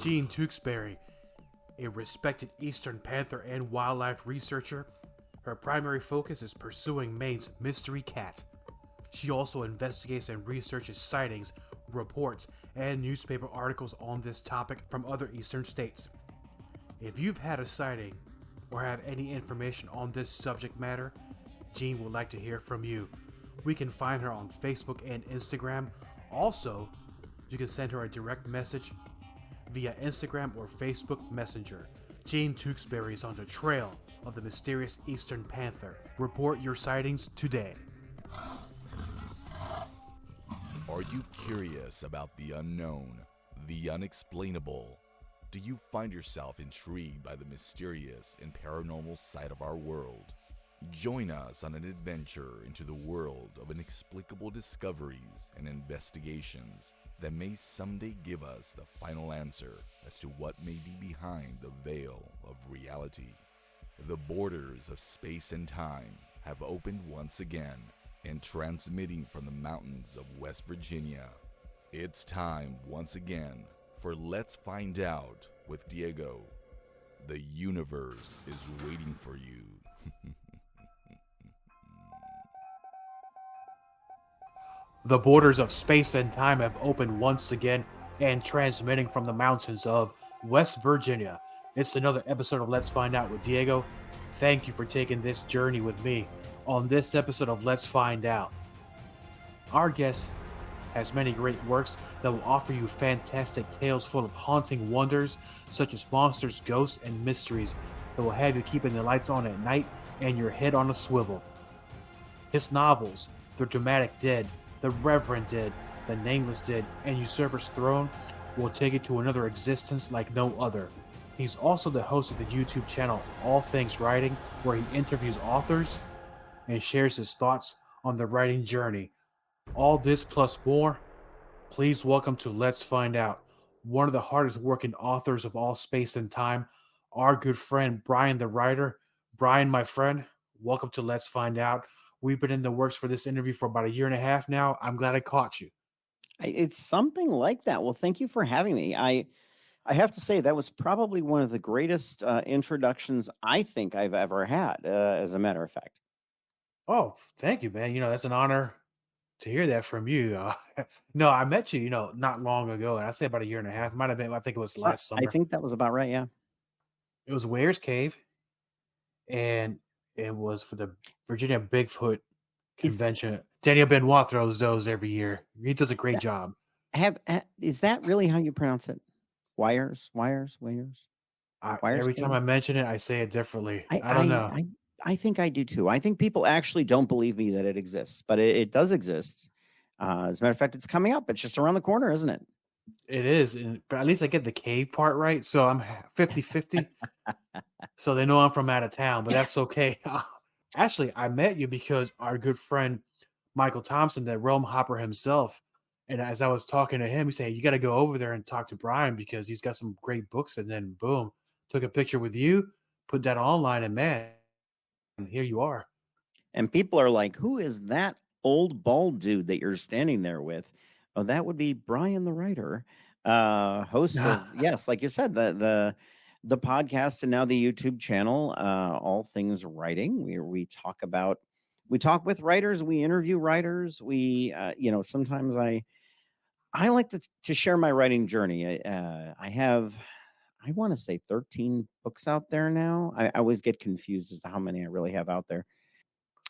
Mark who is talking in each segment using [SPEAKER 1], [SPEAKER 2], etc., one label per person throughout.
[SPEAKER 1] Jean Tewksbury, a respected Eastern panther and wildlife researcher, her primary focus is pursuing Maine's mystery cat. She also investigates and researches sightings, reports, and newspaper articles on this topic from other Eastern states. If you've had a sighting or have any information on this subject matter, Jean would like to hear from you. We can find her on Facebook and Instagram. Also, you can send her a direct message via Instagram or Facebook Messenger. Jean Tewksbury is on the trail of the mysterious Eastern Panther. Report your sightings today.
[SPEAKER 2] Are you curious about the unknown, the unexplainable? Do you find yourself intrigued by the mysterious and paranormal side of our world? Join us on an adventure into the world of inexplicable discoveries and investigations that may someday give us the final answer as to what may be behind the veil of reality. The borders of space and time have opened once again, and transmitting from the mountains of West Virginia, it's time once again for Let's Find Out with Diego. The universe is waiting for you.
[SPEAKER 1] The borders of space and time have opened once again and transmitting from the mountains of West Virginia. It's another episode of Let's Find Out with Diego. Thank you for taking this journey with me on this episode of Let's Find Out. Our guest has many great works that will offer you fantastic tales full of haunting wonders such as monsters, ghosts, and mysteries that will have you keeping the lights on at night and your head on a swivel. His novels, The Dramatic Dead, The Reverent Dead, The Nameless Dead, and Usurper's Throne will take you to another existence like no other. He's also the host of the YouTube channel All Things Writing, where he interviews authors and shares his thoughts on the writing journey. All this plus more. Please welcome to Let's Find Out, one of the hardest working authors of all space and time, our good friend Bryan the Writer. Bryan, my friend, welcome to Let's Find Out. We've been in the works for this interview for about a year and a half now. I'm glad I caught you.
[SPEAKER 3] It's something like that. Well, thank you for having me. I have to say that was probably one of the greatest introductions I think I've ever had, as a matter of fact.
[SPEAKER 1] Oh, thank you, man. That's an honor to hear that from you. No, I met you, not long ago, and I say about a year and a half. It might have been, I think it was last summer.
[SPEAKER 3] I think that was about right, yeah.
[SPEAKER 1] It was Ware's Cave, and it was for the Virginia Bigfoot convention. Daniel Benoit throws those every year. He does a great job.
[SPEAKER 3] Is that really how you pronounce it? Wires.
[SPEAKER 1] Every time I mention it, I say it differently. I don't know.
[SPEAKER 3] I think I do too. I think people actually don't believe me that it exists, but it does exist. As a matter of fact, it's coming up. It's just around the corner, isn't it?
[SPEAKER 1] It is, but at least I get the cave part right. So I'm 50-50. So they know I'm from out of town, but that's okay. Actually, I met you because our good friend Michael Thompson, the Realm Hopper himself, and as I was talking to him, he said, you got to go over there and talk to Bryan because he's got some great books. And then boom, took a picture with you, put that online, and man, here you are.
[SPEAKER 3] And people are like, who is that old bald dude that you're standing there with? Oh, that would be Bryan the Writer, host of, yes, like you said, the podcast and now the YouTube channel, All Things Writing. We talk with writers, we interview writers. We, sometimes I like to share my writing journey. I have, I want to say 13 books out there now. I always get confused as to how many I really have out there.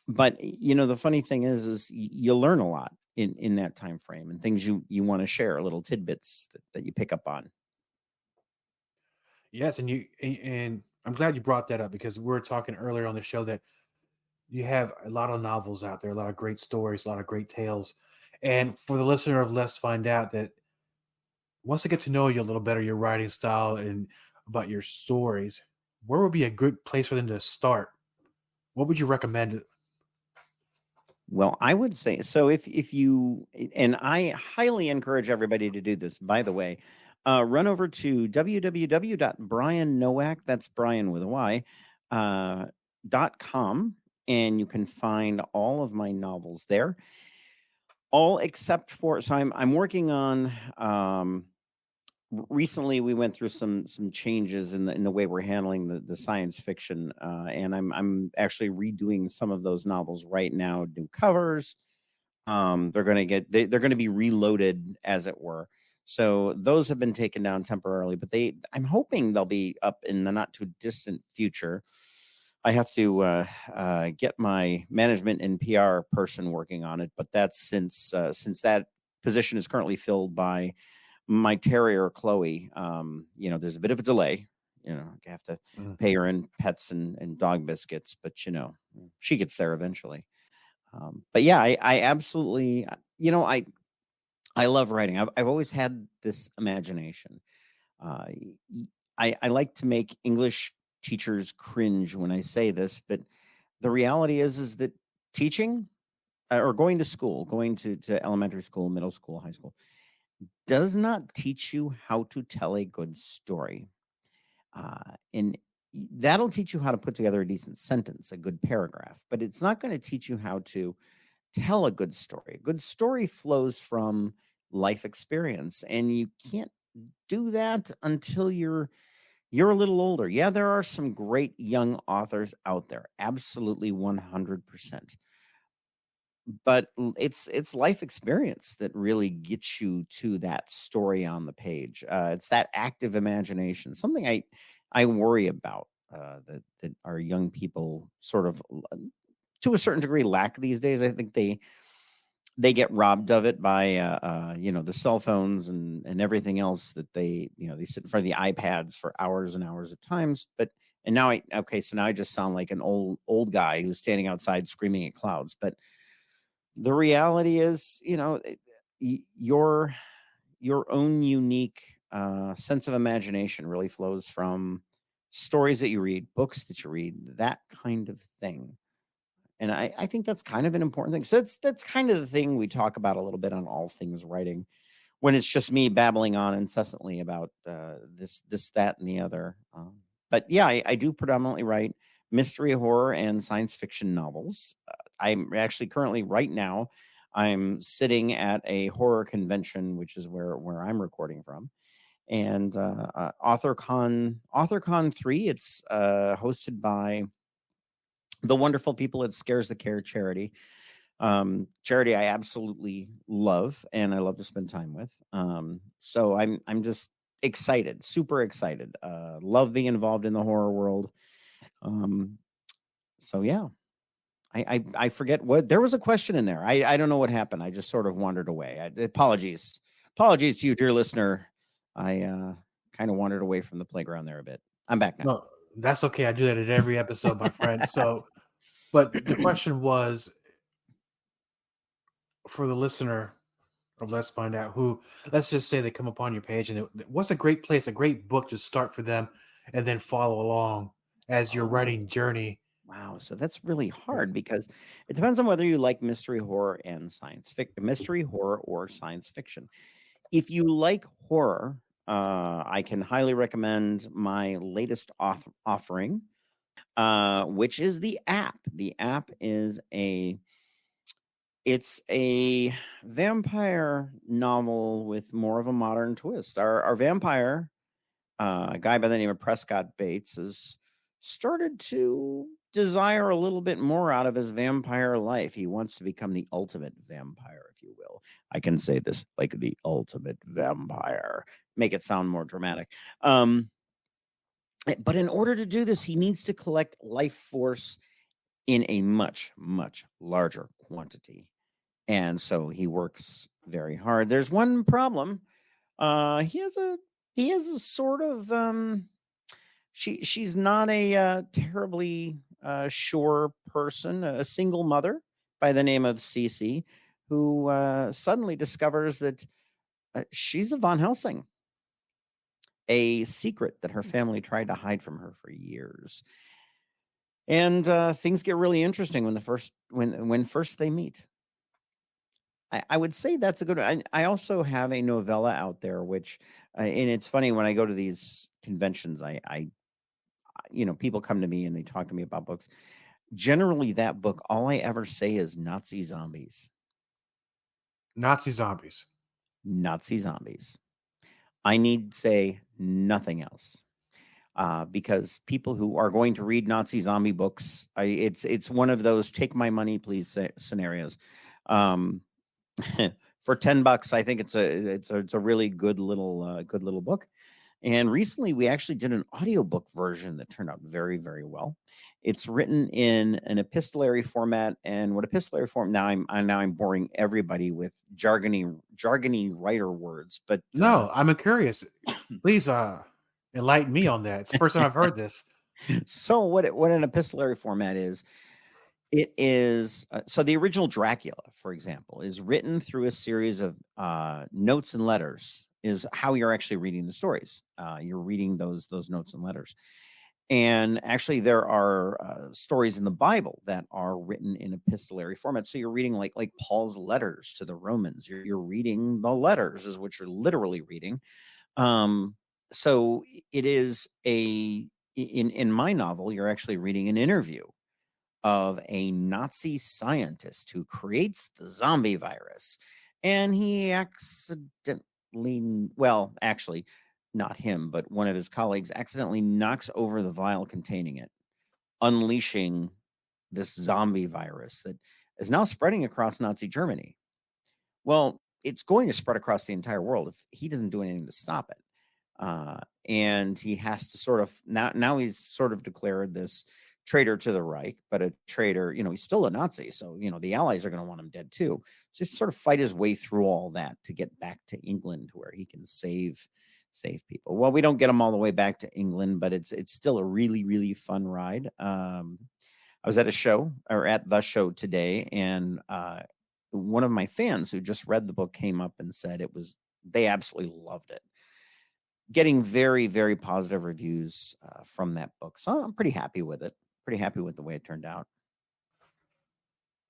[SPEAKER 3] But, the funny thing is you learn a lot in that time frame and things you want to share, little tidbits that you pick up on.
[SPEAKER 1] Yes, and I'm glad you brought that up because we were talking earlier on the show that you have a lot of novels out there, a lot of great stories, a lot of great tales. And for the listener of Let's Find Out that wants to get to know you a little better, your writing style and about your stories, where would be a good place for them to start? What would you recommend?
[SPEAKER 3] Well, I would say, so if you, and I highly encourage everybody to do this, by the way, run over to www.bryannoack, that's Bryan with a Y, .com, and you can find all of my novels there. All except for, so I'm working on recently we went through some changes in the way we're handling the science fiction, and I'm actually redoing some of those novels right now, new covers. They're going to they're going to be reloaded, as it were. So those have been taken down temporarily, but I'm hoping they'll be up in the not too distant future. I have to get my management and PR person working on it, but that's since that position is currently filled by my terrier Chloe. There's a bit of a delay. I have to pay her in pets and dog biscuits, but she gets there eventually. But yeah, I absolutely, I love writing. I've always had this imagination. I like to make English teachers cringe when I say this, but the reality is that teaching or going to school, going to elementary school, middle school, high school, does not teach you how to tell a good story. And that'll teach you how to put together a decent sentence, a good paragraph, but it's not going to teach you how to tell a good story. A good story flows from life experience, and you can't do that until you're a little older. Yeah, there are some great young authors out there, absolutely 100%. But it's life experience that really gets you to that story on the page. It's that active imagination, something I worry about, that our young people sort of, to a certain degree, lack these days. I think they get robbed of it by the cell phones and everything else that they sit in front of the iPads for hours and hours at times. So now I just sound like an old guy who's standing outside screaming at clouds. But the reality is, your own unique sense of imagination really flows from stories that you read, books that you read, that kind of thing. And I think that's kind of an important thing. So that's kind of the thing we talk about a little bit on All Things Writing, when it's just me babbling on incessantly about this, that, and the other. But yeah, I do predominantly write mystery, horror, and science fiction novels. I'm actually currently right now, I'm sitting at a horror convention, which is where I'm recording from. And AuthorCon 3, it's hosted by the wonderful people at Scares the Care charity. Charity I absolutely love, and I love to spend time with. So I'm just excited, super excited. Love being involved in the horror world. So yeah, I forget what there was a question in there. I don't know what happened. I just sort of wandered away. Apologies to you, dear listener. I kind of wandered away from the playground there a bit. I'm back now.
[SPEAKER 1] No, that's okay. I do that at every episode, my friend. So, but the question was for the listener of Let's Find Out, who, let's just say they come upon your page, and what's a great place, a great book to start for them, and then follow along as your writing journey.
[SPEAKER 3] Wow, so that's really hard because it depends on whether you like mystery, horror, and mystery, horror, or science fiction. If you like horror, I can highly recommend my latest offering, which is the app. The app is it's a vampire novel with more of a modern twist. Our vampire, a guy by the name of Prescott Bates, has started to desire a little bit more out of his vampire life. He wants to become the ultimate vampire, if you will. I can say this like the ultimate vampire, make it sound more dramatic. But in order to do this, he needs to collect life force in a much, much larger quantity. And so he works very hard. There's one problem. He has a sort of she's not a terribly sure person, a single mother by the name of Cece, who suddenly discovers that she's a Von Helsing, a secret that her family tried to hide from her for years. And things get really interesting when first they meet. I would say that's a good one. I also have a novella out there, which, and it's funny when I go to these conventions, people come to me and they talk to me about books. Generally, that book, all I ever say is Nazi zombies.
[SPEAKER 1] Nazi zombies.
[SPEAKER 3] Nazi zombies. I need say nothing else. Because people who are going to read Nazi zombie books, it's one of those take my money please scenarios. Um, for $10, I think it's a really good little book. And recently we actually did an audiobook version that turned out very, very well. It's written in an epistolary format, and what epistolary form now I'm boring everybody with jargony writer words, but
[SPEAKER 1] No, I'm curious. Please enlighten me on that. It's the first time I've heard this.
[SPEAKER 3] so what an epistolary format is, it is so the original Dracula, for example, is written through a series of notes and letters. Is how you're actually reading the stories. You're reading those notes and letters, and actually there are stories in the Bible that are written in epistolary format. So you're reading like Paul's letters to the Romans. You're reading the letters, is what you're literally reading. So it is in my novel, you're actually reading an interview of a Nazi scientist who creates the zombie virus. And he well, actually, not him, but one of his colleagues accidentally knocks over the vial containing it, unleashing this zombie virus that is now spreading across Nazi Germany. Well, it's going to spread across the entire world if he doesn't do anything to stop it. And he has to sort of now he's sort of declared this traitor to the Reich, but a traitor, he's still a Nazi. So, the Allies are going to want him dead too. So just sort of fight his way through all that to get back to England where he can save people. Well, we don't get him all the way back to England, but it's still a really, really fun ride. I was at the show today, and one of my fans who just read the book came up and said they absolutely loved it. Getting very, very positive reviews from that book. So I'm pretty happy with it. Pretty happy with the way it turned out.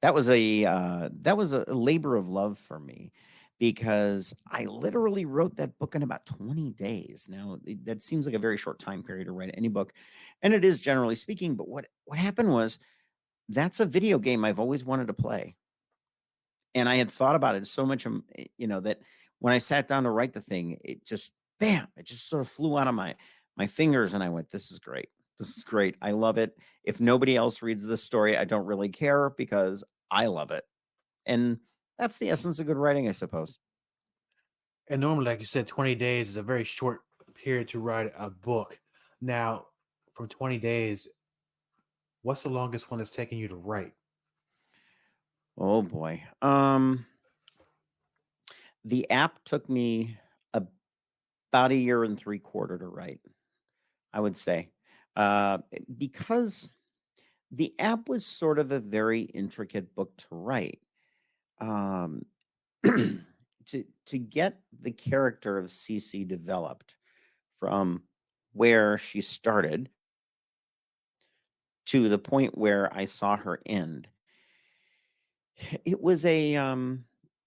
[SPEAKER 3] That was a labor of love for me, because I literally wrote that book in about 20 days. Now, that seems like a very short time period to write any book, and it is, generally speaking. But what happened was, that's a video game I've always wanted to play. And I had thought about it so much, that when I sat down to write the thing, it just, bam, it just sort of flew out of my fingers. And I went, this is great. This is great. I love it. If nobody else reads this story, I don't really care, because I love it. And that's the essence of good writing, I suppose.
[SPEAKER 1] And normally, like you said, 20 days is a very short period to write a book. Now, from 20 days, what's the longest one that's taken you to write?
[SPEAKER 3] Oh boy. The app took me about 1.75 years to write, I would say. Because the app was sort of a very intricate book to write. To get the character of Cece developed from where she started to the point where I saw her end, it was going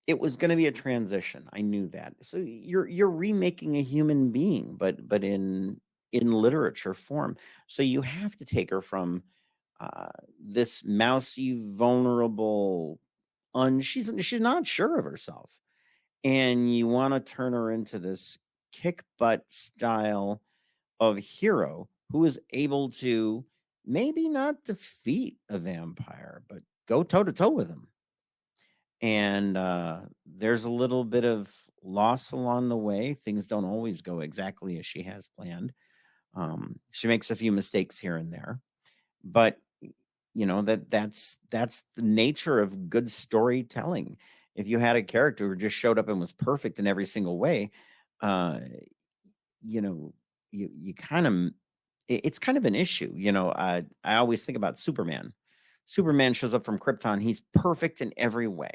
[SPEAKER 3] to be a transition. I knew that. So you're remaking a human being, but in literature form. So you have to take her from this mousy, vulnerable, she's not sure of herself, and you want to turn her into this kick butt style of hero who is able to maybe not defeat a vampire, but go toe to toe with him. And there's a little bit of loss along the way. Things don't always go exactly as she has planned. She makes a few mistakes here and there, but that's the nature of good storytelling. If you had a character who just showed up and was perfect in every single way, you kind of, it's kind of an issue. I always think about Superman. Superman shows up from Krypton. He's perfect in every way.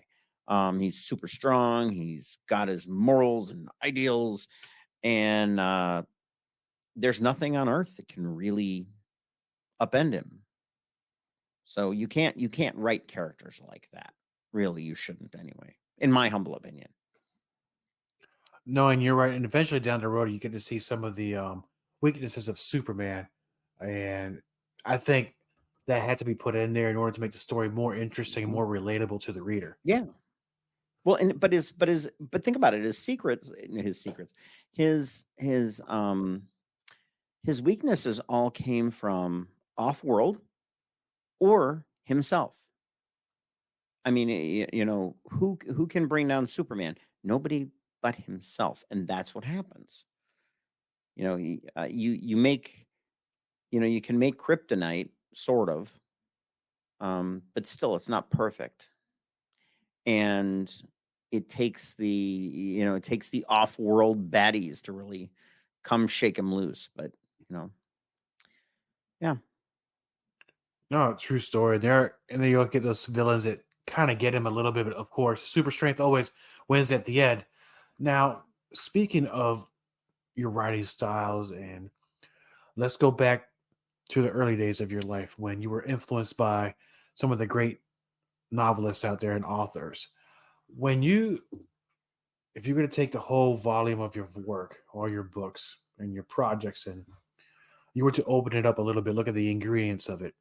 [SPEAKER 3] He's super strong. He's got his morals and ideals, and there's nothing on Earth that can really upend him. So you can't write characters like that. Really, you shouldn't anyway, in my humble opinion.
[SPEAKER 1] No, and you're right. And eventually down the road, you get to see some of the weaknesses of Superman. And I think that had to be put in there in order to make the story more interesting, more relatable to the reader.
[SPEAKER 3] Yeah. Well, and but think about it. His his weaknesses all came from off-world or himself. I mean, who can bring down Superman? Nobody but himself, and that's what happens. You make, you can make kryptonite, sort of, but still, it's not perfect. And it takes the off-world baddies to really come shake him loose. But yeah.
[SPEAKER 1] No, true story. And then you look at those villains that kind of get him a little bit, but of course, super strength always wins at the end. Now, speaking of your writing styles, and let's go back to the early days of your life when you were influenced by some of the great novelists out there and authors. If you're going to take the whole volume of your work, all your books and your projects, and you were to open it up a little bit, look at the ingredients of it,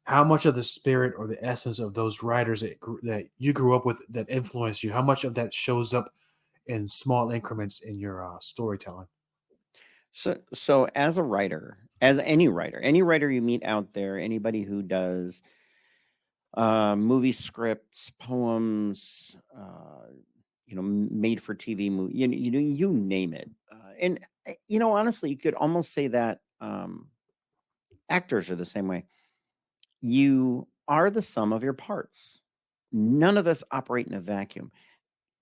[SPEAKER 1] how much of the spirit or the essence of those writers that you grew up with that influenced you, how much of that shows up in small increments in your storytelling?
[SPEAKER 3] So as a writer, as any writer you meet out there, anybody who does movie scripts, poems, made for TV movie, you name it. And honestly, you could almost say that actors are the same way. You are the sum of your parts. None of us operate in a vacuum.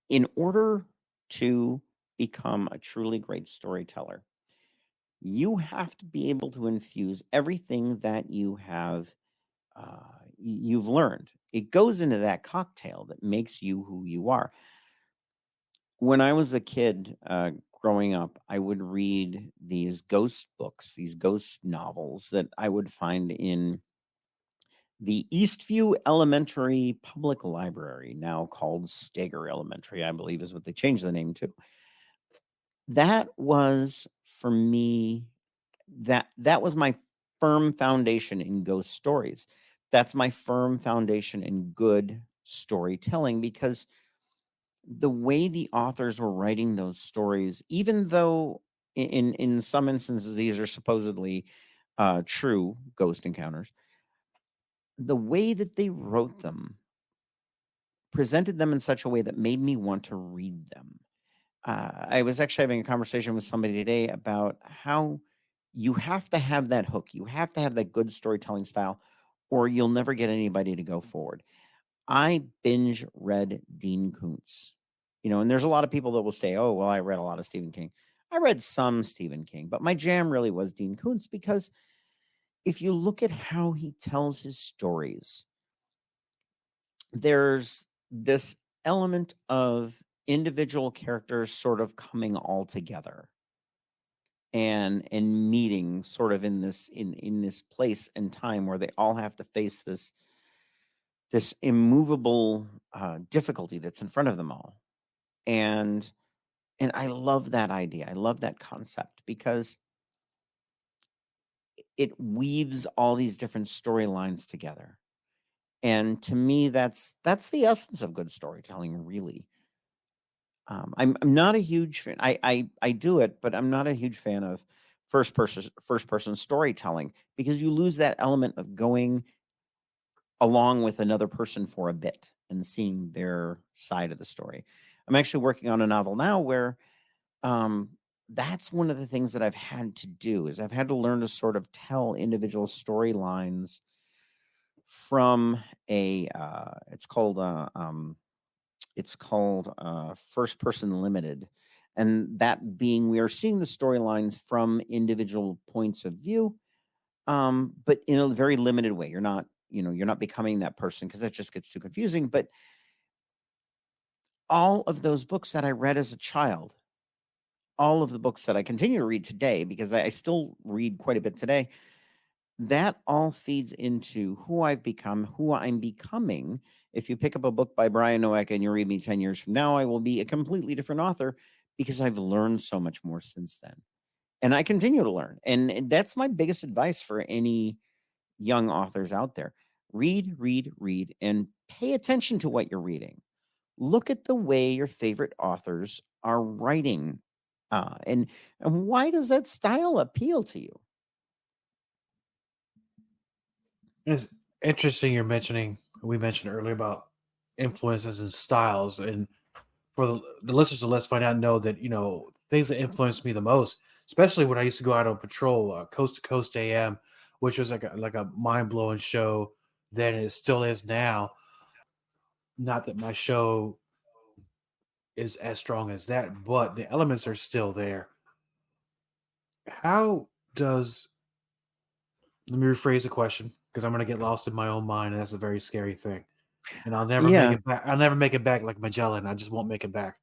[SPEAKER 3] In order to become a truly great storyteller, you have to be able to infuse everything that you've learned. It goes into that cocktail that makes you who you are. When I was a kid growing up, I would read these ghost books, these ghost novels that I would find in the Eastview Elementary Public Library, now called Stager Elementary, I believe is what they changed the name to. That was, for me, that was my firm foundation in ghost stories. That's my firm foundation in good storytelling, because the way the authors were writing those stories, even though in some instances these are supposedly true ghost encounters, the way that they wrote them presented them in such a way that made me want to read them. I was actually having a conversation with somebody today about how you have to have that hook. You have to have that good storytelling style, or you'll never get anybody to go forward. I binge read Dean Koontz, and there's a lot of people that will say, oh, well, I read a lot of Stephen King. I read some Stephen King, but my jam really was Dean Koontz, because if you look at how he tells his stories, there's this element of individual characters sort of coming all together and meeting sort of in this place and time where they all have to face this immovable difficulty that's in front of them all. And I love that idea. I love that concept, because it weaves all these different storylines together. And to me, that's the essence of good storytelling, really. I'm not a huge fan. I do it, but I'm not a huge fan of first person storytelling, because you lose that element of going along with another person for a bit and seeing their side of the story. I'm actually working on a novel now where that's one of the things that I've had to do, is I've had to learn to sort of tell individual storylines from it's called first person limited. And that being, we are seeing the storylines from individual points of view, but in a very limited way. You're not becoming that person, because that just gets too confusing. But all of those books that I read as a child, all of the books that I continue to read today, because I still read quite a bit today, that all feeds into who I've become, who I'm becoming. If you pick up a book by Brian Noeck and you read me 10 years from now, I will be a completely different author, because I've learned so much more since then. And I continue to learn. And that's my biggest advice for any young authors out there. Read, and pay attention to what you're reading. look at the way your favorite authors are writing. And why does that style appeal to you?
[SPEAKER 1] It's interesting we mentioned earlier about influences and styles. And for the listeners of Let's Find Out know that, things that influenced me the most, especially when I used to go out on patrol, Coast to Coast AM, which was like a mind blowing show then, it still is now. Not that my show is as strong as that, but the elements are still there. How does Let me rephrase the question because I'm going to get lost in my own mind, and that's a very scary thing. And I'll never make
[SPEAKER 3] Yeah.
[SPEAKER 1] it back. I'll never make it back like Magellan. I just won't make it back.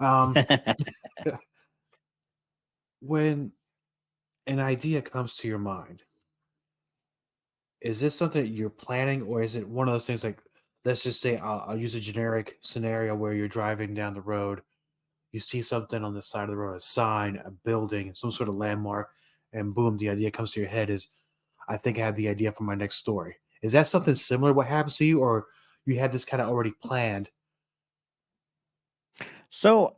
[SPEAKER 1] Um, when an idea comes to your mind, is this something that you're planning, or is it one of those things like, let's just say, I'll use a generic scenario where you're driving down the road, you see something on the side of the road, a sign, a building, some sort of landmark, and boom, the idea comes to your head is, I think I have the idea for my next story. Is that something similar what happens to you, or you had this kind of already planned?
[SPEAKER 3] So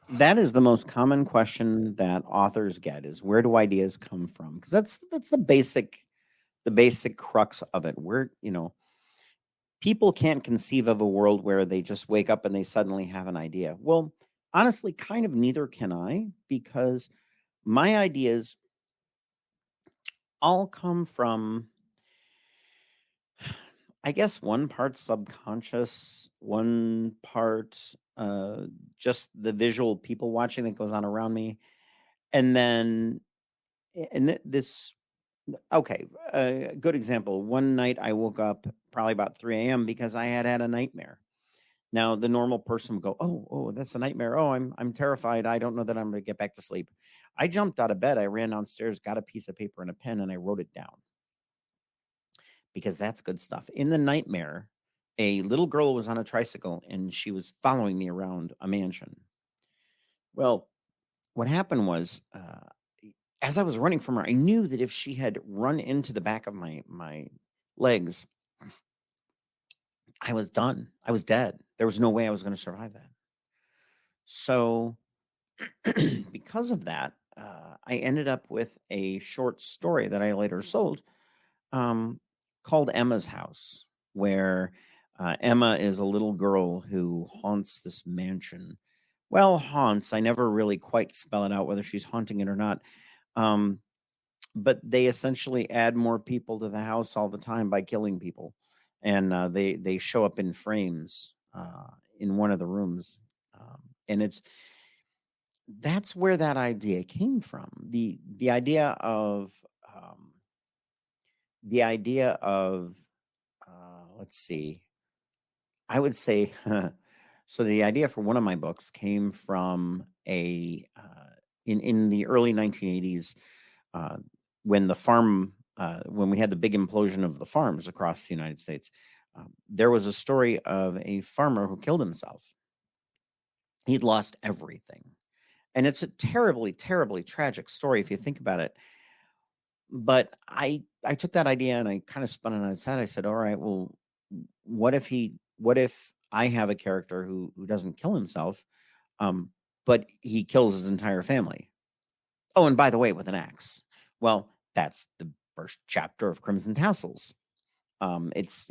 [SPEAKER 3] that is the most common question that authors get, is where do ideas come from? Because that's the basic crux of it. Where, people can't conceive of a world where they just wake up and they suddenly have an idea. Well, honestly, kind of neither can I, because my ideas all come from, I guess, one part subconscious, one part just the visual people watching that goes on around me. And then, this, okay, a good example. One night I woke up probably about 3 a.m. because I had a nightmare. Now, the normal person would go, "Oh, that's a nightmare. Oh, I'm terrified. I don't know that I'm going to get back to sleep." I jumped out of bed. I ran downstairs, got a piece of paper and a pen, and I wrote it down, because that's good stuff. In the nightmare, a little girl was on a tricycle and she was following me around a mansion. Well, what happened was, as I was running from her, I knew that if she had run into the back of my legs, I was done. I was dead. There was no way I was going to survive that. So, because of that, I ended up with a short story that I later sold, called Emma's House, where Emma is a little girl who haunts this mansion. Well, haunts, I never really quite spell it out whether she's haunting it or not. But they essentially add more people to the house all the time by killing people. And they show up in frames in one of the rooms. And that's where that idea came from. The idea of let's see, I would say, so the idea for one of my books came from in the early 1980s, when when we had the big implosion of the farms across the United States. There was a story of a farmer who killed himself. He'd lost everything. And it's a terribly, terribly tragic story if you think about it. But I took that idea and I kind of spun it on its head. I said, all right, well, what if I have a character who doesn't kill himself, but he kills his entire family? Oh, and by the way, with an axe. Well, that's the first chapter of Crimson Tassels. It's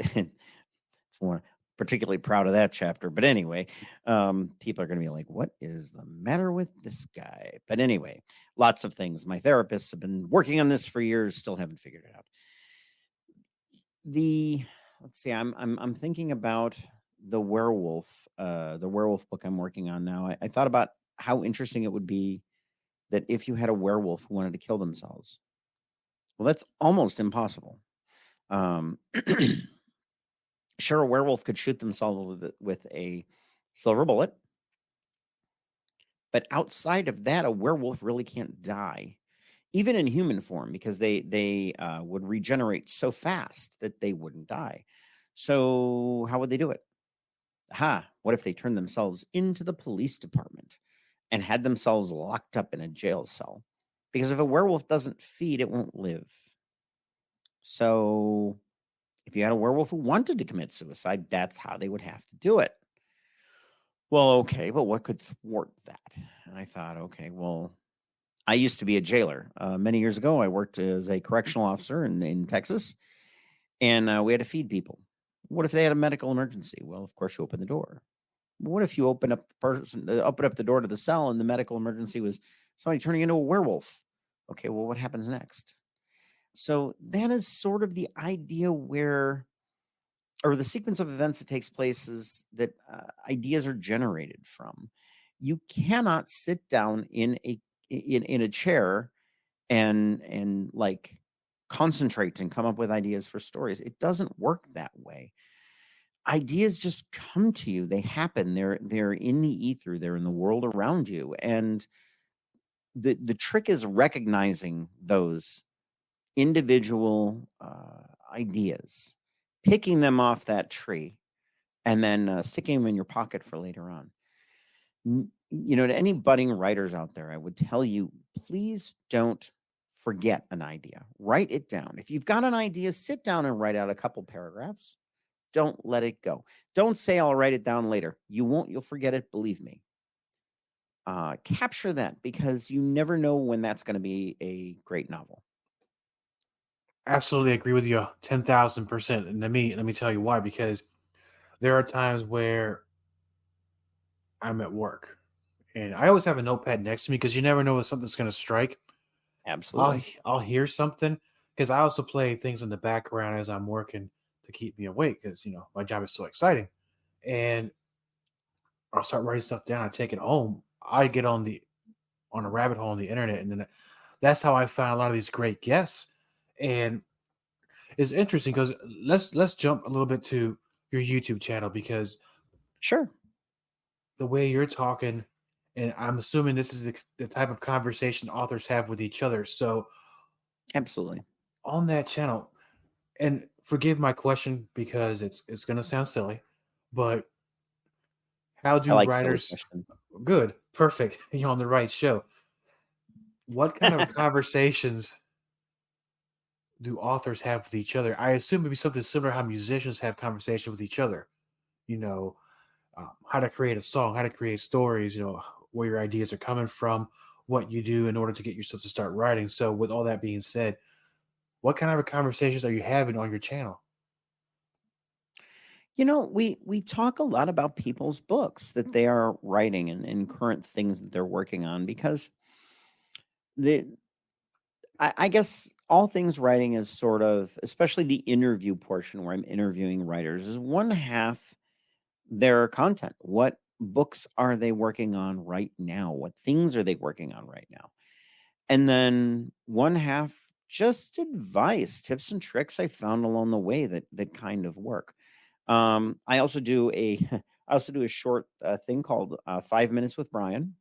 [SPEAKER 3] one, particularly proud of that chapter. But anyway, people are going to be like, what is the matter with this guy? But anyway, lots of things. My therapists have been working on this for years, still haven't figured it out. Let's see, I'm thinking about the werewolf book I'm working on now. I thought about how interesting it would be that if you had a werewolf who wanted to kill themselves. Well, that's almost impossible. Sure, a werewolf could shoot themselves with a silver bullet, but outside of that, a werewolf really can't die, even in human form, because they would regenerate so fast that they wouldn't die. So how would they do it? What if they turned themselves into the police department and had themselves locked up in a jail cell? Because if a werewolf doesn't feed, it won't live. So if you had a werewolf who wanted to commit suicide, that's how they would have to do it. Well, okay, but what could thwart that? And I thought, okay, well, I used to be a jailer. Many years ago, I worked as a correctional officer in Texas, and we had to feed people. What if they had a medical emergency? Well, of course, you open the door. What if you open up the door to the cell, and the medical emergency was somebody turning into a werewolf? Okay, well, what happens next? So that is sort of the idea where, or the sequence of events that takes place is that ideas are generated from. You cannot sit down in a chair and like concentrate and come up with ideas for stories. It doesn't work that way. Ideas just come to you. They happen. They're in the ether. They're in the world around you. And the trick is recognizing those individual ideas, picking them off that tree, and then sticking them in your pocket for later on. To any budding writers out there, I would tell you, please don't forget an idea. Write it down. If you've got an idea, sit down and write out a couple paragraphs. Don't let it go. Don't say, I'll write it down later. You won't. You'll forget it. Believe me. Capture that, because you never know when that's going to be a great novel.
[SPEAKER 1] Absolutely agree with you 10,000%. And let me tell you why. Because there are times where I'm at work, and I always have a notepad next to me because you never know if something's going to strike.
[SPEAKER 3] Absolutely.
[SPEAKER 1] I'll hear something, because I also play things in the background as I'm working to keep me awake, because my job is so exciting. And I'll start writing stuff down. I take it home. I get on a rabbit hole on the internet, and then that's how I found a lot of these great guests. And it's interesting because let's jump a little bit to your YouTube channel, because
[SPEAKER 3] Sure.
[SPEAKER 1] the way you're talking, and I'm assuming this is the type of conversation authors have with each other. So
[SPEAKER 3] Absolutely.
[SPEAKER 1] on that channel, and forgive my question because it's going to sound silly, but how
[SPEAKER 3] I
[SPEAKER 1] do
[SPEAKER 3] like silly
[SPEAKER 1] writers?
[SPEAKER 3] questions.
[SPEAKER 1] Good, perfect. You're on the right show. What kind of conversations do authors have with each other? I assume it'd be something similar how musicians have conversation with each other. You know, how to create a song, how to create stories. Where your ideas are coming from, what you do in order to get yourself to start writing. So, with all that being said, what kind of conversations are you having on your channel?
[SPEAKER 3] We talk a lot about people's books that they are writing and current things that they're working on, because the I guess all things writing is sort of, especially the interview portion where I'm interviewing writers, is one half their content. What books are they working on right now? What things are they working on right now? And then one half, just advice, tips and tricks I found along the way that kind of work. I also do a I also do a short thing called 5 Minutes with Bryan,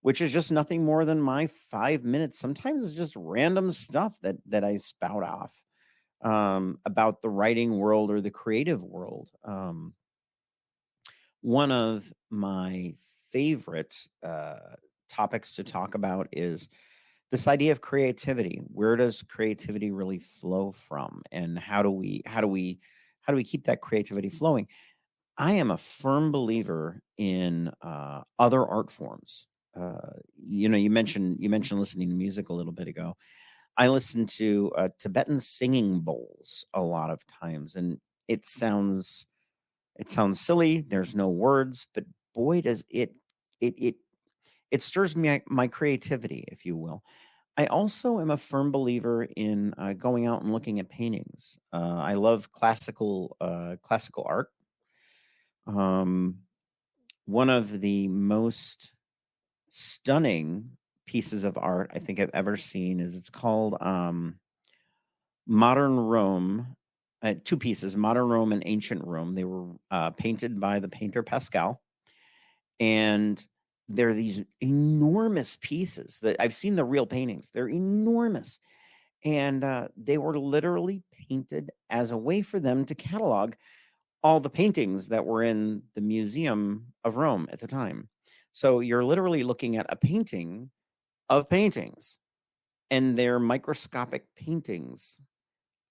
[SPEAKER 3] which is just nothing more than my 5 minutes. Sometimes it's just random stuff that I spout off about the writing world or the creative world. One of my favorite topics to talk about is this idea of creativity. Where does creativity really flow from, and how do we keep that creativity flowing? I am a firm believer in other art forms. You mentioned listening to music a little bit ago. I listen to Tibetan singing bowls a lot of times, and it sounds silly. There's no words, but boy, does it it stirs my creativity, if you will. I also am a firm believer in going out and looking at paintings. I love classical art. Um, One of the most stunning pieces of art I think I've ever seen is, it's called Modern Rome. Two pieces, Modern Rome and Ancient Rome. They were painted by the painter Pascal, and they're these enormous pieces that I've seen the real paintings. They're enormous, and they were literally painted as a way for them to catalog all the paintings that were in the Museum of Rome at the time. So you're literally looking at a painting of paintings, and they're microscopic paintings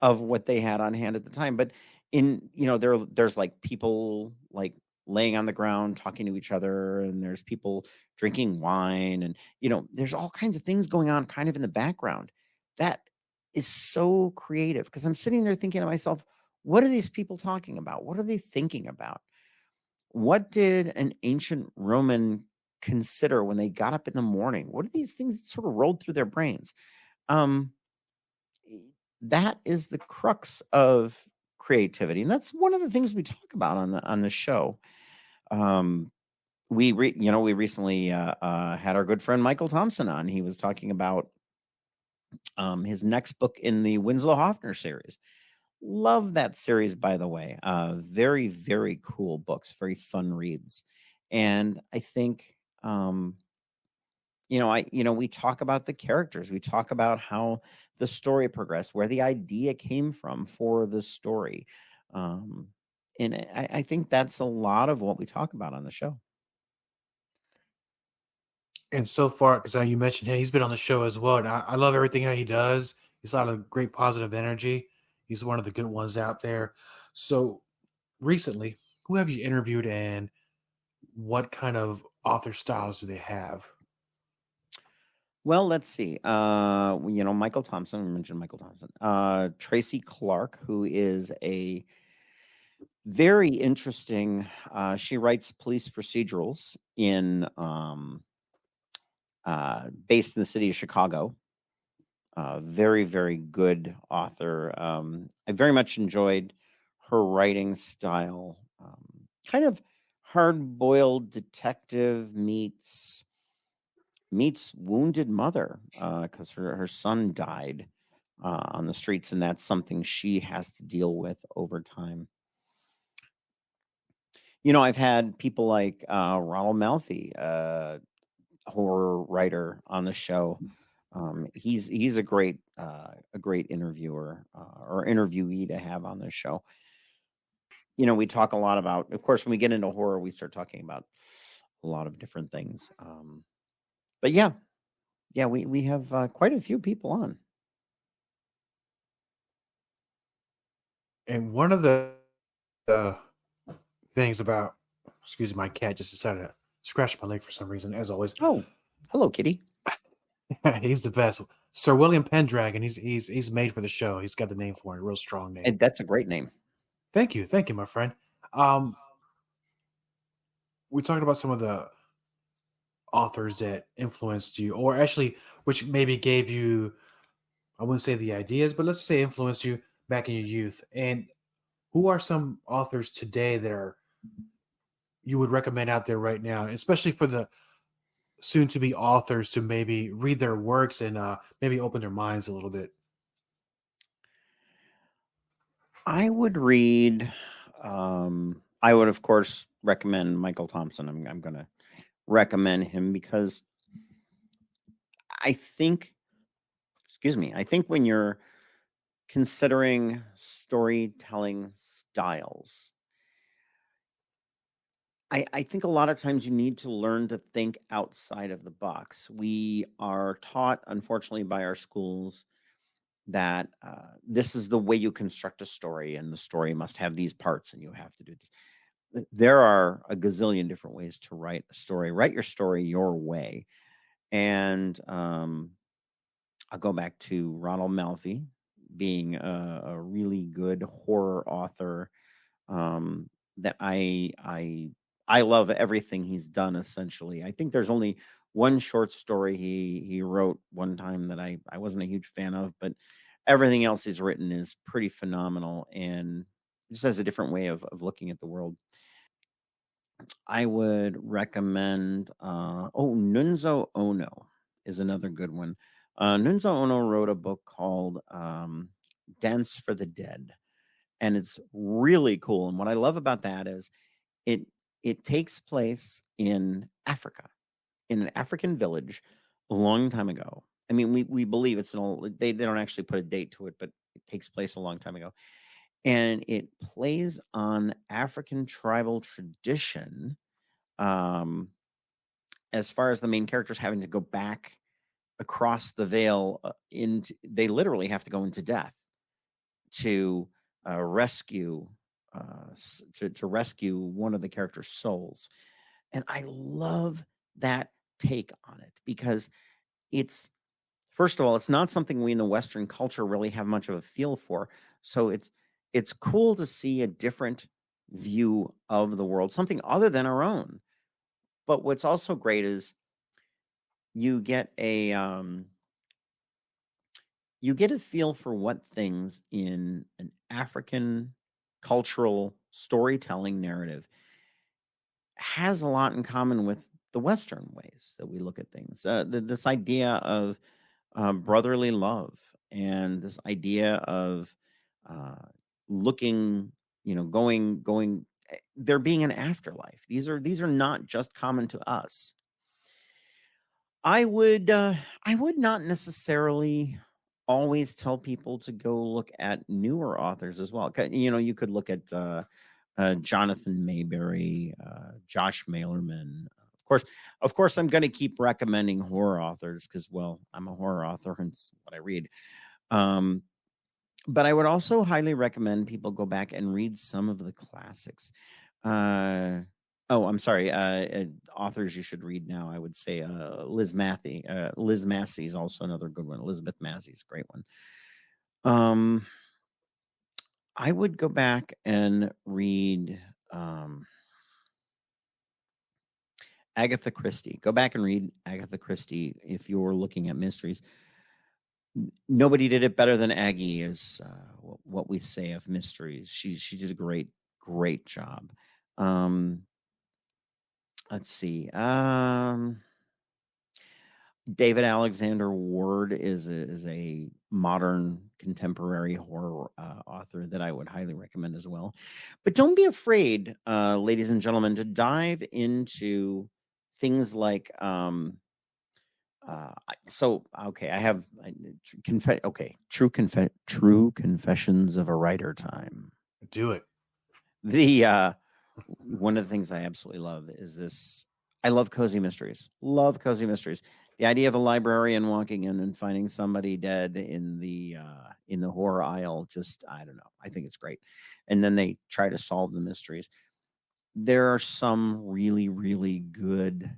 [SPEAKER 3] of what they had on hand at the time. But there's like people like laying on the ground talking to each other, and there's people drinking wine, and there's all kinds of things going on kind of in the background. That is so creative, because I'm sitting there thinking to myself, what are these people talking about? What are they thinking about? What did an ancient Roman consider when they got up in the morning? What are these things that sort of rolled through their brains? Um, that is the crux of creativity, and that's one of the things we talk about on the show. We recently had our good friend Michael Thompson on. He was talking about his next book in the Winslow Hoffner series. Love that series, by the way. Very, very cool books, very fun reads. And I think, we talk about the characters. We talk about how the story progressed, where the idea came from for the story. And I think that's a lot of what we talk about on the show.
[SPEAKER 1] And so far, because you mentioned him, he's been on the show as well, and I love everything that he does. He's a lot of great positive energy. He's one of the good ones out there. So recently, who have you interviewed, and what kind of author styles do they have?
[SPEAKER 3] Well, let's see. Michael Thompson. We mentioned Michael Thompson. Tracy Clark, who is a very interesting. She writes police procedurals based in the city of Chicago. Very, very good author. I very much enjoyed her writing style. Kind of hard-boiled detective meets wounded mother, because her son died on the streets, and that's something she has to deal with over time. I've had people like Ronald Malfi, horror writer, on the show. He's a great interviewer or interviewee to have on this show. We talk a lot about, of course, when we get into horror, we start talking about a lot of different things. But yeah, we have quite a few people on.
[SPEAKER 1] And one of the things about, excuse me, my cat just decided to scratch my leg for some reason, as always.
[SPEAKER 3] Oh, hello, kitty.
[SPEAKER 1] He's the best. Sir William Pendragon. He's made for the show. He's got the name for it. A real strong name.
[SPEAKER 3] And that's a great name.
[SPEAKER 1] Thank you, my friend. We talked about some of the authors that influenced you, or actually, which maybe gave you, I wouldn't say the ideas, but let's say influenced you back in your youth. And who are some authors today that you would recommend out there right now, especially for the soon-to-be authors, to maybe read their works and maybe open their minds a little bit?
[SPEAKER 3] I would read. I would, of course, recommend Michael Thompson. I'm going to recommend him because I think, I think when you're considering storytelling styles, I think a lot of times you need to learn to think outside of the box. We are taught, unfortunately, by our schools that this is the way you construct a story, and the story must have these parts, and you have to do this. There are a gazillion different ways to write a story. Write your story your way. And I'll go back to Ronald Malfi being a really good horror author that I love everything he's done, essentially. I think there's only one short story he wrote one time that I wasn't a huge fan of, but everything else he's written is pretty phenomenal and just has a different way of looking at the world. I would recommend Nunzo Ono is another good one. Nunzo Ono wrote a book called Dance for the Dead, and it's really cool. And what I love about that is it takes place in Africa, in an African village a long time ago. I mean, we believe it's they don't actually put a date to it, but it takes place a long time ago. And it plays on African tribal tradition, as far as the main characters having to go back across the veil they literally have to go into death to rescue to rescue one of the character's souls. And I love that take on it because it's, first of all, it's not something we in the Western culture really have much of a feel for. So it's cool to see a different view of the world, something other than our own. But what's also great is you get a feel for what things in an African cultural storytelling narrative has a lot in common with the Western ways that we look at things. This idea of brotherly love and this idea of looking, going. There being an afterlife. These are not just common to us. I would not necessarily always tell people to go look at newer authors as well. You could look at Jonathan Mayberry, Josh Malerman. Of course, I'm going to keep recommending horror authors because, well, I'm a horror author and it's what I read. But I would also highly recommend people go back and read some of the classics. I'm sorry. Authors you should read now, I would say Liz Massey. Liz Massey is also another good one. Elizabeth Massey's a great one. I would go back and read Agatha Christie. Go back and read Agatha Christie if you're looking at mysteries. Nobody did it better than Aggie, is what we say of mysteries. She did a great job. Let's see. David Alexander Ward is a modern contemporary horror author that I would highly recommend as well. But don't be afraid, ladies and gentlemen, to dive into things like True Confessions of a Writer time.
[SPEAKER 1] Do it.
[SPEAKER 3] The one of the things I absolutely love is this. I love cozy mysteries. Love cozy mysteries. The idea of a librarian walking in and finding somebody dead in the horror aisle, just, I don't know. I think it's great. And then they try to solve the mysteries. There are some really, really good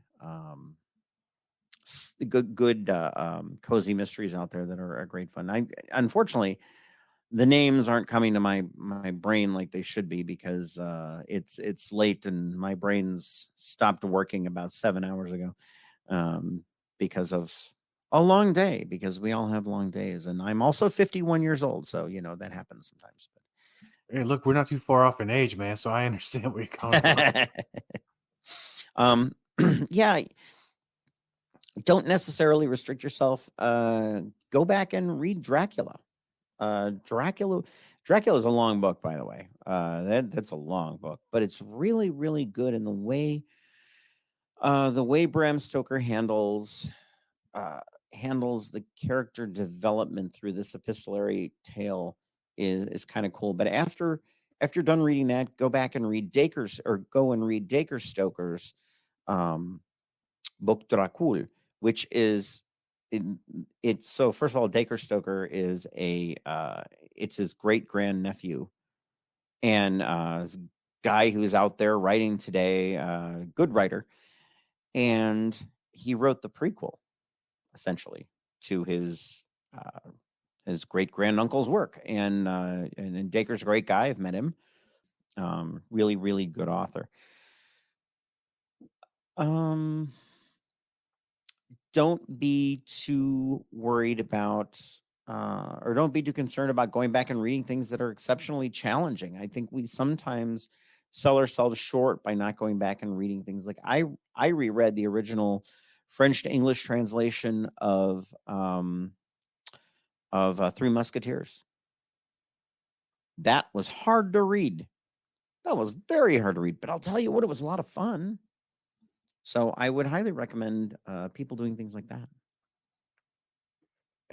[SPEAKER 3] cozy mysteries out there that are great fun. Unfortunately, the names aren't coming to my brain like they should be because it's late and my brain's stopped working about 7 hours ago because of a long day, because we all have long days. And I'm also 51 years old. So, that happens sometimes.
[SPEAKER 1] Hey, look, we're not too far off in age, man. So I understand where you're coming
[SPEAKER 3] from. Yeah. Don't necessarily restrict yourself. Go back and read Dracula. Dracula is a long book, by the way. That's a long book, but it's really, really good in the way Bram Stoker handles the character development through this epistolary tale is kind of cool. But after you're done reading that, go and read Dacre Stoker's book Dracul, which is it's so. First of all, Dacre Stoker is it's his great grandnephew, and guy who's out there writing today, good writer, and he wrote the prequel essentially to his great granduncle's work, and Dacre's a great guy. I've met him. Really, really good author. Don't be too worried about or don't be too concerned about going back and reading things that are exceptionally challenging. I think we sometimes sell ourselves short by not going back and reading things. Like I reread the original French to English translation of Three Musketeers. That was hard to read. That was very hard to read, but I'll tell you what, it was a lot of fun. So I would highly recommend people doing things like that.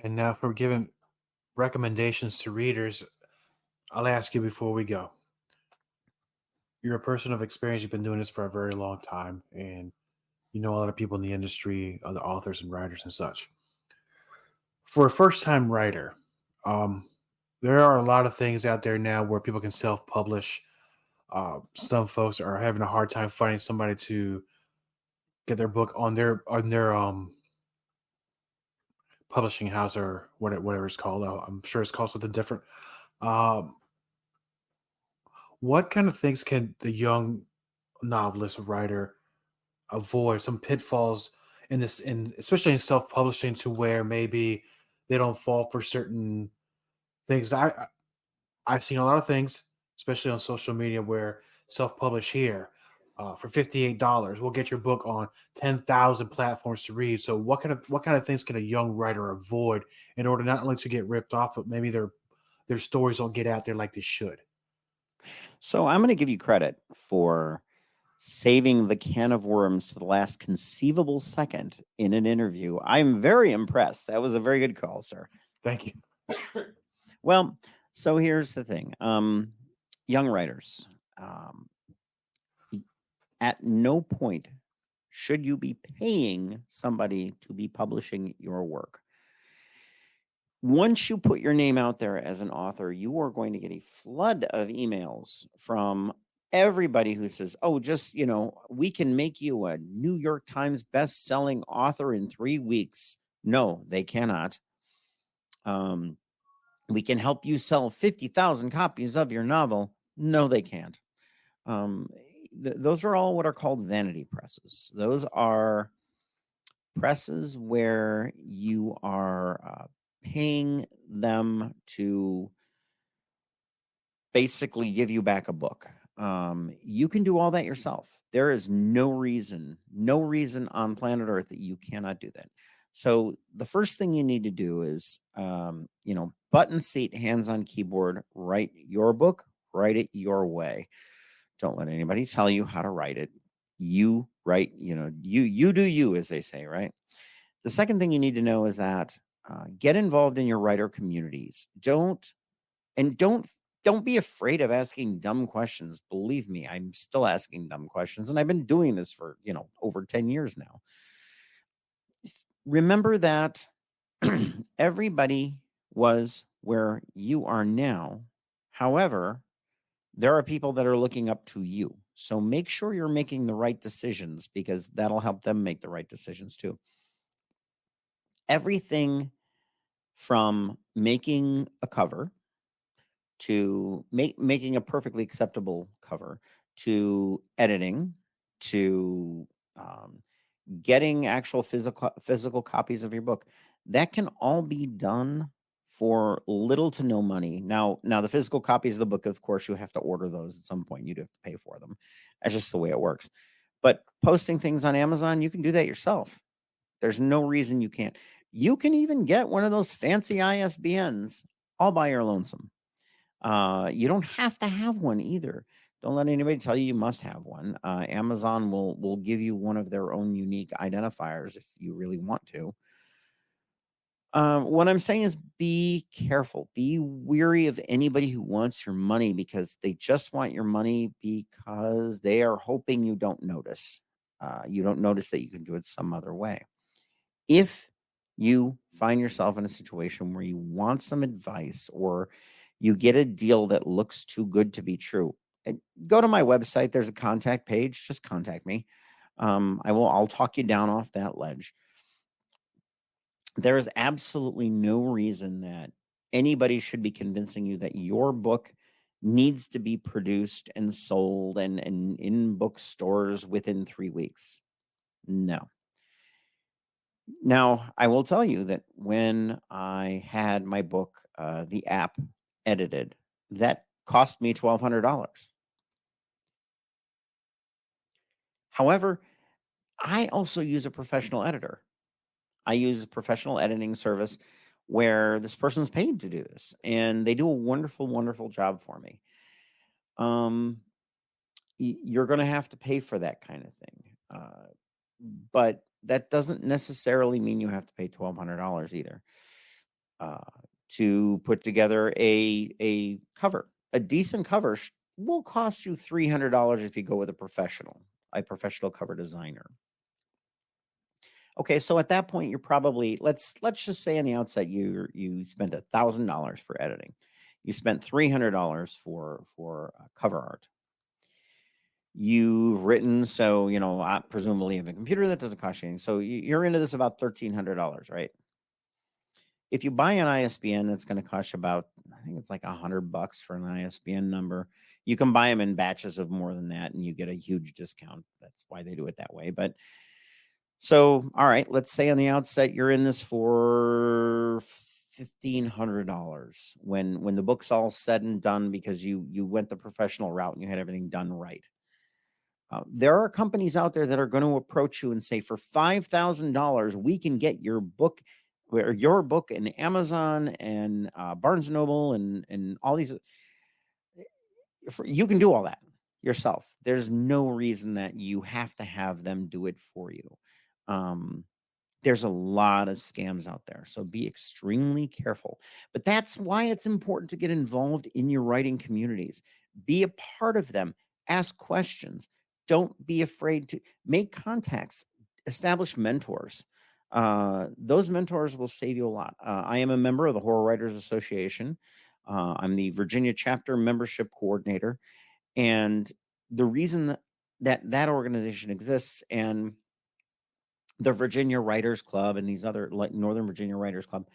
[SPEAKER 1] And now for giving recommendations to readers, I'll ask you before we go. You're a person of experience. You've been doing this for a very long time, and you know a lot of people in the industry, other authors and writers and such. For a first-time writer, there are a lot of things out there now where people can self-publish. some folks are having a hard time finding somebody to get their book on their publishing house or whatever it's called. I'm sure it's called something different. Um, what kind of things can the young novelist writer avoid? Some pitfalls in this, in especially in self-publishing, to where maybe they don't fall for certain things. I've seen a lot of things, especially on social media, where self-publish here for $58. We'll get your book on 10,000 platforms to read. So what kind of things can a young writer avoid in order not only to get ripped off, but maybe their stories don't get out there like they should?
[SPEAKER 3] So I'm going to give you credit for saving the can of worms to the last conceivable second in an interview. I'm very impressed. That was a very good call, sir.
[SPEAKER 1] Thank you.
[SPEAKER 3] Well, so here's the thing. Young writers, at no point should you be paying somebody to be publishing your work. Once you put your name out there as an author, you are going to get a flood of emails from everybody who says, oh, just, we can make you a New York Times best-selling author in 3 weeks. No, they cannot. We can help you sell 50,000 copies of your novel. No, they can't. Those are all what are called vanity presses. Those are presses where you are paying them to basically give you back a book. You can do all that yourself. There is no reason on planet Earth that you cannot do that. So the first thing you need to do is, button seat, hands on keyboard, write your book, write it your way. Don't let anybody tell you how to write it. You write, you do you, as they say, right? The second thing you need to know is that get involved in your writer communities. Don't be afraid of asking dumb questions. Believe me, I'm still asking dumb questions, and I've been doing this for, over 10 years now. Remember that everybody was where you are now. However, there are people that are looking up to you. So make sure you're making the right decisions, because that'll help them make the right decisions too. Everything from making a cover to making a perfectly acceptable cover, to editing, to getting actual physical copies of your book, that can all be done for little to no money. Now the physical copies of the book, of course, you have to order those at some point. You'd have to pay for them. That's just the way it works. But posting things on Amazon, you can do that yourself. There's no reason you can't. You can even get one of those fancy ISBNs all by your lonesome. You don't have to have one either. Don't let anybody tell you must have one. Amazon will give you one of their own unique identifiers if you really want to. What I'm saying is be careful. Be weary of anybody who wants your money, because they just want your money because they are hoping you don't notice. You don't notice that you can do it some other way. If you find yourself in a situation where you want some advice, or you get a deal that looks too good to be true, go to my website. There's a contact page. Just contact me. I'll talk you down off that ledge. There is absolutely no reason that anybody should be convincing you that your book needs to be produced and sold and in bookstores within 3 weeks. No. Now, I will tell you that when I had my book, the app edited, that cost me $1,200. However, I also use a professional editor. I use a professional editing service where this person's paid to do this, and they do a wonderful, wonderful job for me. You're going to have to pay for that kind of thing. But that doesn't necessarily mean you have to pay $1,200 either to put together a cover. A decent cover will cost you $300 if you go with a professional cover designer. Okay, so at that point, you're probably, let's just say on the outset you spent $1,000 for editing. You spent $300 for cover art. you've written, so presumably you have a computer that doesn't cost you anything. So you're into this about $1,300, right? If you buy an ISBN, that's going to cost you about, I think it's like $100 for an ISBN number. You can buy them in batches of more than that, and you get a huge discount. That's why they do it that way. But so, all right, let's say on the outset you're in this for $1,500 when the book's all said and done, because you went the professional route and you had everything done right. There are companies out there that are going to approach you and say, for $5,000, we can get your book in Amazon and Barnes and Noble and all these. You can do all that yourself. There's no reason that you have to have them do it for you. There's a lot of scams out there, so be extremely careful. But that's why it's important to get involved in your writing communities. Be a part of them. Ask questions. Don't be afraid to make contacts. Establish mentors. Those mentors will save you a lot. I am a member of the Horror Writers Association. I'm the Virginia chapter membership coordinator. And the reason that organization exists, and the Virginia Writers Club and these other, like Northern Virginia Writers Club,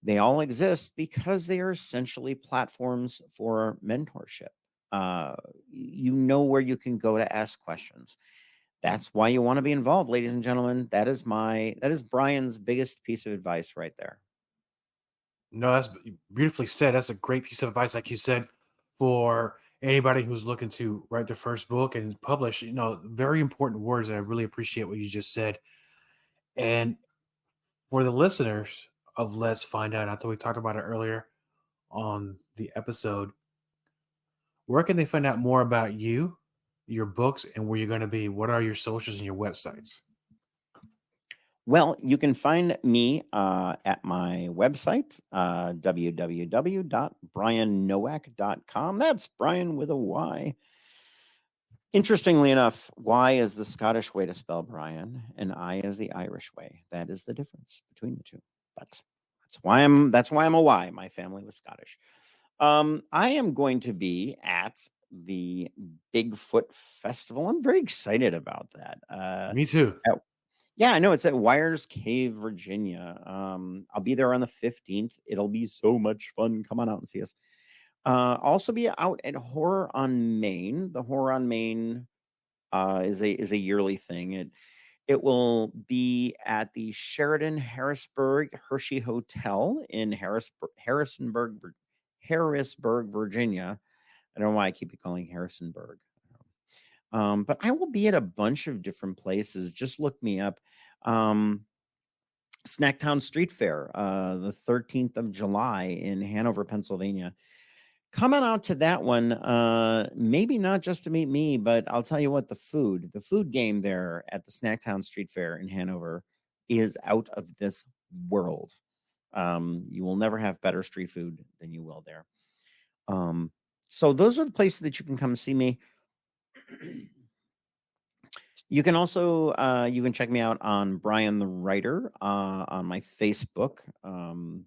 [SPEAKER 3] they all exist because they are essentially platforms for mentorship. You know where you can go to ask questions. That's why you want to be involved, ladies and gentlemen. That is Bryan's biggest piece of advice right there.
[SPEAKER 1] No, that's beautifully said. That's a great piece of advice, like you said, for anybody who's looking to write their first book and publish. Very important words, and I really appreciate what you just said. And for the listeners of Let's Find Out, I thought we talked about it earlier on the episode, where can they find out more about you, your books, and where you're going to be? What are your socials and your websites?
[SPEAKER 3] Well, you can find me at my website, www.bryannoack.com. That's Bryan with a Y. Interestingly enough, Y is the Scottish way to spell Bryan, and I is the Irish way. That is the difference between the two. But that's why I'm a Y. My family was Scottish. I am going to be at the Bigfoot Festival. I'm very excited about that.
[SPEAKER 1] Me too.
[SPEAKER 3] Yeah, I know it's at Wires Cave, Virginia. I'll be there on the 15th. It'll be so much fun. Come on out and see us. Also be out at Horror on Main. The Horror on Main is a yearly thing. It will be at the Sheridan Harrisburg Hershey Hotel in Harrisonburg, Virginia. I don't know why I keep calling Harrisonburg. But I will be at a bunch of different places. Just look me up. Snacktown Street Fair, the 13th of July in Hanover, Pennsylvania. Come on out to that one. Maybe not just to meet me, but I'll tell you what, the food game there at the Snacktown Street Fair in Hanover is out of this world. You will never have better street food than you will there. So those are the places that you can come see me. You can also you can check me out on Bryan the Writer on my Facebook. The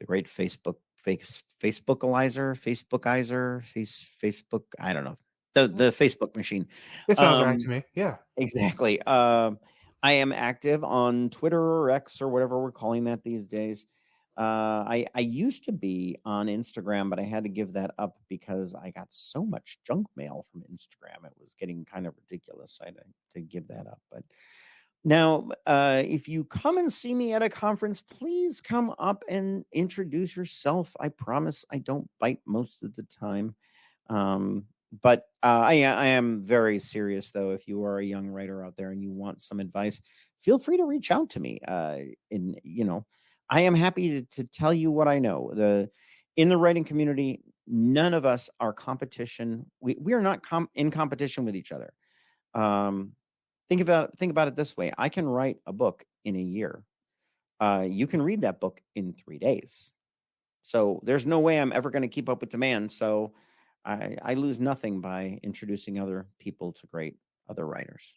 [SPEAKER 3] great Facebook I don't know, the Facebook machine.
[SPEAKER 1] It sounds right to me. Yeah,
[SPEAKER 3] exactly. I am active on Twitter or X or whatever we're calling that these days. I used to be on Instagram, but I had to give that up because I got so much junk mail from Instagram. It was getting kind of ridiculous. I had to give that up. But now, if you come and see me at a conference, please come up and introduce yourself. I promise I don't bite most of the time. But I am very serious, though. If you are a young writer out there and you want some advice, feel free to reach out to me. I am happy to tell you what I know. In the writing community, none of us are competition. We are not in competition with each other. Think about it this way. I can write a book in a year. You can read that book in 3 days. So there's no way I'm ever going to keep up with demand. So I lose nothing by introducing other people to great other writers.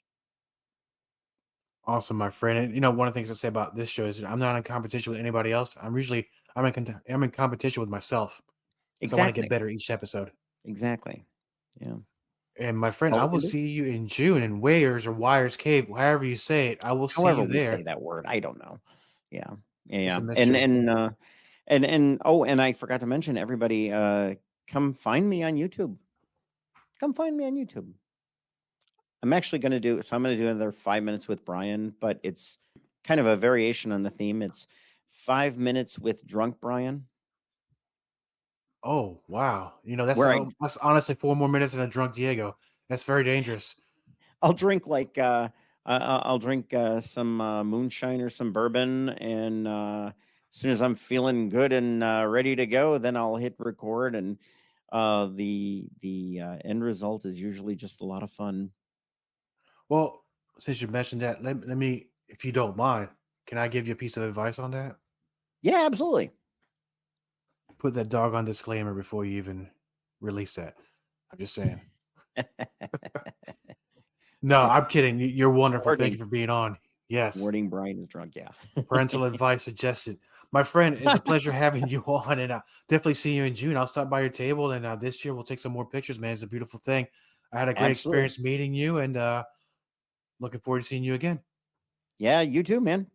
[SPEAKER 1] Awesome, my friend. And one of the things I say about this show is I'm not in competition with anybody else. I'm in competition with myself. Exactly. I want to get better each episode.
[SPEAKER 3] Exactly. Yeah.
[SPEAKER 1] And my friend, I
[SPEAKER 3] Oh,
[SPEAKER 1] will see you in June in Wayers or Wires Cave, however you say it. I will see
[SPEAKER 3] however
[SPEAKER 1] you
[SPEAKER 3] we
[SPEAKER 1] there.
[SPEAKER 3] say that word, I don't know. Yeah.
[SPEAKER 1] It's
[SPEAKER 3] Yeah.
[SPEAKER 1] a mystery.
[SPEAKER 3] And oh, and I forgot to mention, everybody, come find me on YouTube. Come find me on YouTube. I'm actually going to do so. I'm going to do another 5 minutes with Bryan, but it's kind of a variation on the theme. It's 5 minutes with drunk Bryan,
[SPEAKER 1] Oh, wow.
[SPEAKER 3] where
[SPEAKER 1] That's honestly 4 more minutes than a drunk Diego. That's very dangerous.
[SPEAKER 3] I'll drink I'll drink some moonshine or some bourbon, and as soon as I'm feeling good and ready to go, then I'll hit record, and the end result is usually just a lot of fun.
[SPEAKER 1] Well, since you mentioned that, let me, if you don't mind, can I give you a piece of advice on that?
[SPEAKER 3] Yeah, absolutely.
[SPEAKER 1] Put that doggone disclaimer before you even release that. I'm just saying. No, I'm kidding. You're wonderful. Thank you for being on. Yes.
[SPEAKER 3] Warning, Bryan is drunk. Yeah.
[SPEAKER 1] Parental advice suggested. My friend, it's a pleasure having you on, and definitely see you in June. I'll stop by your table, and this year we'll take some more pictures, man. It's a beautiful thing. I had a great
[SPEAKER 3] Absolutely.
[SPEAKER 1] experience meeting you, and looking forward to seeing you again.
[SPEAKER 3] Yeah, you too, man.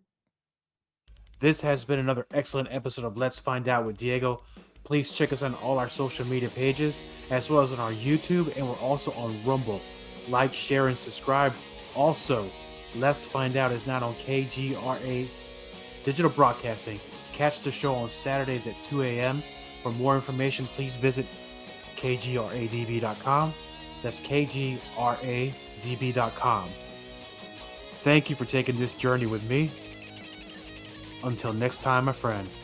[SPEAKER 1] This has been another excellent episode of Let's Find Out with Diego. Please check us on all our social media pages, as well as on our YouTube, and we're also on Rumble. Like, share, and subscribe. Also, Let's Find Out is now on KGRA Digital Broadcasting. Catch the show on Saturdays at 2 a.m. For more information, please visit kgradb.com. That's kgradb.com. Thank you for taking this journey with me. Until next time, my friends.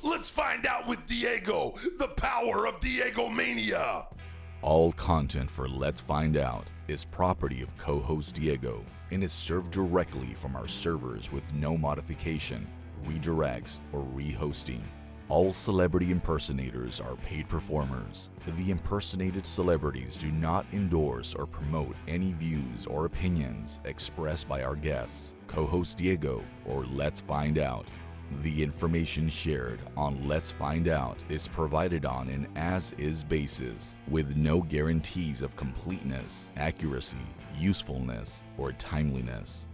[SPEAKER 2] Let's find out with Diego, the power of Diego Mania. All content for Let's Find Out is property of CoHostDiego and is served directly from our servers with no modification, redirects, or rehosting. All celebrity impersonators are paid performers. The impersonated celebrities do not endorse or promote any views or opinions expressed by our guests, co-host Diego, or Let's Find Out. The information shared on Let's Find Out is provided on an as-is basis, with no guarantees of completeness, accuracy, usefulness, or timeliness.